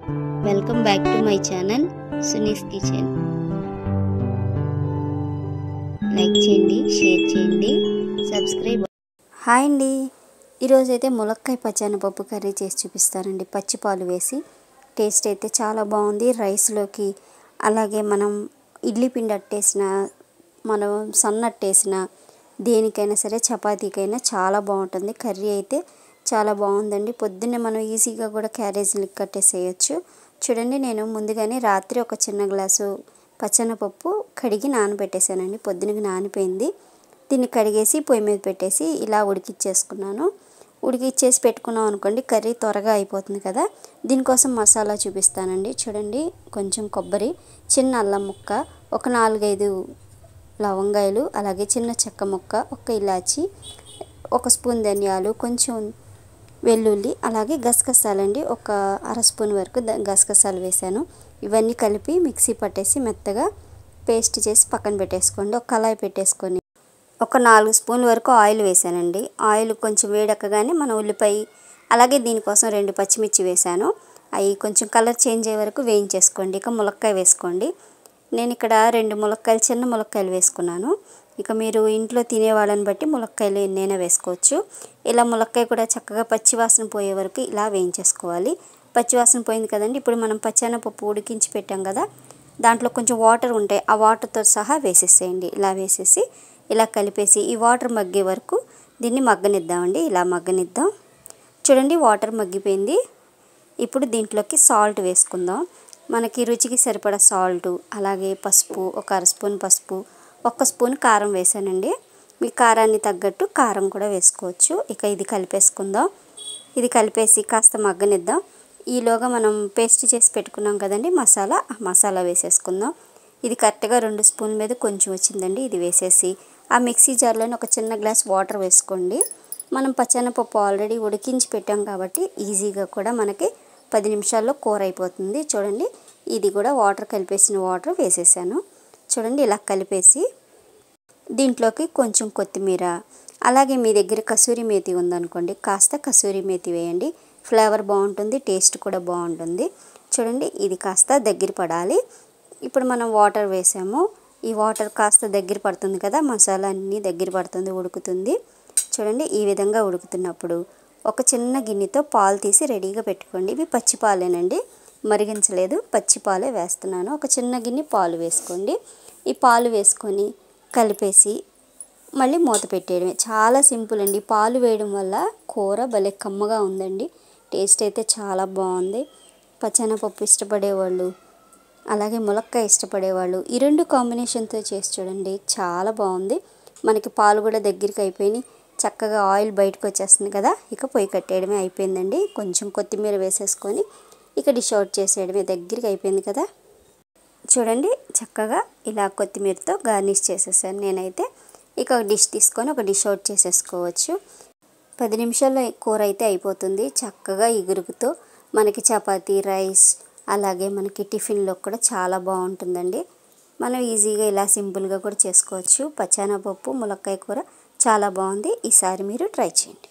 Welcome back to my channel Suni's kitchen. Like చేయండి, share చేయండి, subscribe. Hi అండి, ఈరోజు అయితే ములక్కాయ పచ్చెనపప్పు కర్రీ చేసి చూపిస్తానండి. పచ్చిపాలు వేసి టేస్ట్ అయితే చాలా బాగుంది. రైస్లోకి అలాగే మనం ఇడ్లీ పిండి అట్టేసిన, మనం సన్నట్టేసిన దేనికైనా సరే, చపాతీకైనా చాలా బాగుంటుంది. కర్రీ అయితే చాలా బాగుందండి. పొద్దున్నే మనం ఈజీగా కూడా క్యారేజీలు కట్టేసేయచ్చు. చూడండి, నేను ముందుగానే రాత్రి ఒక చిన్న గ్లాసు పచ్చెనపప్పు కడిగి నానబెట్టేశానండి. పొద్దునకి నానిపోయింది. దీన్ని కడిగేసి పొయ్యి మీద పెట్టేసి ఇలా ఉడికిచ్చేసుకున్నాను. ఉడికిచ్చేసి పెట్టుకున్నాం అనుకోండి, కర్రీ త్వరగా అయిపోతుంది కదా. దీనికోసం మసాలా చూపిస్తానండి. చూడండి, కొంచెం కొబ్బరి, చిన్న అల్లం ముక్క, ఒక 4-5 లవంగాయలు, అలాగే చిన్న చెక్క ముక్క, ఒక ఇలాచి, 1 స్పూన్ ధనియాలు, కొంచెం వెల్లుల్లి, అలాగే గసగసాలండి. ఒక 1/2 స్పూన్ వరకు గసగసాలు వేసాను. ఇవన్నీ కలిపి మిక్సీ పట్టేసి మెత్తగా పేస్ట్ చేసి పక్కన పెట్టేసుకోండి. ఒక కళాయి పెట్టేసుకొని ఒక 4 స్పూన్ల వరకు ఆయిల్ వేసానండి. ఆయిల్ కొంచెం వేడెక్కగానే మనం ఉల్లిపాయ, అలాగే దీనికోసం 2 పచ్చిమిర్చి వేసాను. అవి కొంచెం కలర్ చేంజ్ అయ్యే వరకు వేయించేసుకోండి. ఇక ములక్కాయ వేసుకోండి. నేను ఇక్కడ 2 ములక్కాయలు, చిన్న ములక్కాయలు వేసుకున్నాను. ఇక మీరు ఇంట్లో తినేవాళ్ళని బట్టి ములక్కాయలు ఎన్నైనా వేసుకోవచ్చు. ఇలా ములక్కాయ కూడా చక్కగా పచ్చివాసన పోయే వరకు ఇలా వేయించేసుకోవాలి. పచ్చివాసన పోయింది కదండి. ఇప్పుడు మనం పచ్చెనపప్పు ఉడికించి పెట్టాం కదా, దాంట్లో కొంచెం వాటర్ ఉంటాయి. ఆ వాటర్తో సహా వేసేసేయండి. ఇలా వేసేసి ఇలా కలిపేసి ఈ వాటర్ మగ్గే వరకు దీన్ని మగ్గనిద్దామండి. ఇలా మగ్గనిద్దాం. చూడండి, వాటర్ మగ్గిపోయింది. ఇప్పుడు దీంట్లోకి సాల్ట్ వేసుకుందాం. మనకి రుచికి సరిపడా సాల్టు, అలాగే పసుపు, ఒక 1/2 స్పూన్ పసుపు, 1 స్పూన్ కారం వేసానండి. మీ కారాన్ని తగ్గట్టు కారం కూడా వేసుకోవచ్చు. ఇక ఇది కలిపేసుకుందాం. ఇది కలిపేసి కాస్త మగ్గనిద్దాం. ఈలోగా మనం పేస్ట్ చేసి పెట్టుకున్నాం కదండి మసాలా, ఆ మసాలా వేసేసుకుందాం. ఇది కరెక్ట్గా 2 స్పూన్ల మీద కొంచెం వచ్చిందండి. ఇది వేసేసి ఆ మిక్సీ జార్లోనే ఒక చిన్న గ్లాస్ వాటర్ వేసుకోండి. మనం పచ్చెనపప్పు ఆల్రెడీ ఉడికించి పెట్టాం కాబట్టి ఈజీగా కూడా మనకి 10 నిమిషాల్లో కూర అయిపోతుంది. చూడండి, ఇది కూడా వాటర్ కలిపేసిన వాటర్ వేసేసాను. చూడండి, ఇలా కలిపేసి దీంట్లోకి కొంచెం కొత్తిమీర, అలాగే మీ దగ్గర కసూరి మేతి ఉందనుకోండి, కాస్త కసూరి మేతి వేయండి. ఫ్లేవర్ బాగుంటుంది, టేస్ట్ కూడా బాగుంటుంది. చూడండి, ఇది కాస్త దగ్గర పడాలి. ఇప్పుడు మనం వాటర్ వేసాము. ఈ వాటర్ కాస్త దగ్గర పడుతుంది కదా, మసాలా అన్నీ దగ్గర పడుతుంది, ఉడుకుతుంది. చూడండి, ఈ విధంగా ఉడుకుతున్నప్పుడు ఒక చిన్న గిన్నెతో పాలు తీసి రెడీగా పెట్టుకోండి. ఇవి పచ్చిపాలేనండి, మరిగించలేదు, పచ్చిపాలే వేస్తున్నాను. ఒక చిన్న గిన్నె పాలు వేసుకోండి. ఈ పాలు వేసుకొని కలిపేసి మళ్ళీ మూత పెట్టేయడమే. చాలా సింపుల్ అండి. పాలు వేయడం వల్ల కూర భలే కమ్మగా ఉందండి. టేస్ట్ అయితే చాలా బాగుంది. పచ్చెనపప్పు ఇష్టపడేవాళ్ళు, అలాగే ములక్కాయ ఇష్టపడేవాళ్ళు ఈ 2 కాంబినేషన్తో చేసి చూడండి, చాలా బాగుంది. మనకి పాలు కూడా దగ్గరికి అయిపోయి చక్కగా ఆయిల్ బయటకు వచ్చేస్తుంది కదా. ఇక పొయ్యి కట్టేయడమే, అయిపోయిందండి. కొంచెం కొత్తిమీర వేసేసుకొని ఇక డిష్ అవుట్ చేసేయడమే. దగ్గరికి అయిపోయింది కదా. చూడండి, చక్కగా ఇలా కొత్తిమీరతో గార్నిష్ చేసేసాను నేనైతే. ఇక ఒక డిష్ తీసుకొని ఒక డిష్ అవుట్ చేసేసుకోవచ్చు. 10 నిమిషాల్లో కూర అయితే అయిపోతుంది. చక్కగా ఇగురుతో మనకి చపాతీ, రైస్, అలాగే మనకి టిఫిన్లో కూడా చాలా బాగుంటుందండి. మనం ఈజీగా ఇలా సింపుల్గా కూడా చేసుకోవచ్చు. పచ్చెనపప్పు ములక్కాయ కూర చాలా బాగుంది. ఈసారి మీరు ట్రై చేయండి.